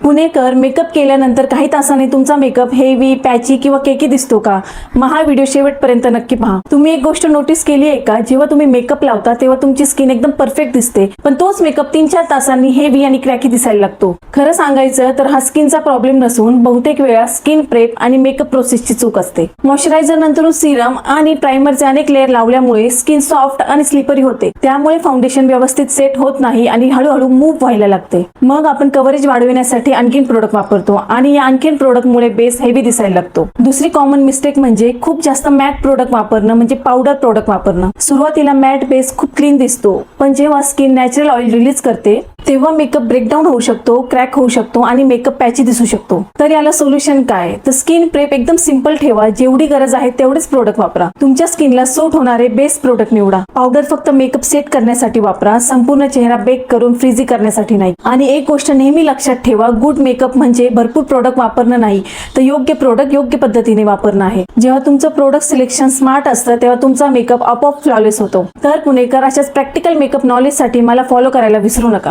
पुणेकर, makeup केल्यानंतर काही तासांनी तुमचा मेकअप हेवी, पॅची किंवा केकी दिसतो का? मग हा व्हिडिओ शेवटपर्यंत नक्की पहा. तुम्ही एक गोष्ट नोटीस केली आहे का? जेव्हा तुम्ही मेकअप लावता तेव्हा तुमची स्किन एकदम परफेक्ट दिसते, पण तोच मेकअप 3-4 तासांनी हेवी आणि क्रॅकी दिसायला लागतो. खरं सांगायचं तर हा स्किनचा प्रॉब्लेम नसून बहुतेक वेळा स्किन प्रेप आणि मेकअप प्रोसेसची चूक असते. मॉइश्चरायझर नंतर सिरम आणि प्रायमरचे अनेक लेअर लावल्यामुळे स्किन सॉफ्ट आणि स्लिपरी होते. त्यामुळे फाउंडेशन व्यवस्थित सेट होत नाही आणि हळूहळू मूव्ह व्हायला लागते. मग आपण कव्हरेज वाढवण्यासाठी आणखीन प्रोडक्ट वापरतो आणि या आणखीन प्रोडक्ट मुळे बेस हेवी दिसायला लागतो. दुसरी कॉमन मिस्टेक म्हणजे खूप जास्त मॅट प्रोडक्ट वापरणं, म्हणजे पावडर प्रोडक्ट वापरणं. सुरुवातीला मॅट बेस खूप क्लीन दिसतो, पण जेव्हा स्किन नॅचरल ऑइल रिलीज करते तेव्हा मेकअप ब्रेकडाऊन होऊ शकतो, क्रॅक होऊ शकतो आणि मेकअप पॅची दिसू शकतो. तर याला सोल्युशन काय? तर स्किन प्रेप एकदम सिंपल ठेवा. जेवढी गरज आहे तेवढेच प्रोडक्ट वापरा. तुमच्या स्किनला सूट होणारे बेस्ट प्रोडक्ट निवडा. पावडर फक्त मेकअप सेट करण्यासाठी वापरा, संपूर्ण चेहरा बेक करून फ्रीजी करण्यासाठी नाही. आणि एक गोष्ट नेहमी लक्षात ठेवा, गुड मेकअप म्हणजे भरपूर प्रोडक्ट वापरणं नाही, तर योग्य प्रोडक्ट योग्य पद्धतीने वापरणं आहे. जेव्हा तुमचं प्रोडक्ट सिलेक्शन स्मार्ट असतं तेव्हा तुमचा मेकअप आपोआप फ्लॉलेस होतो. तर पुणेकर, अशाच प्रॅक्टिकल मेकअप नॉलेजसाठी मला फॉलो करायला विसरू नका.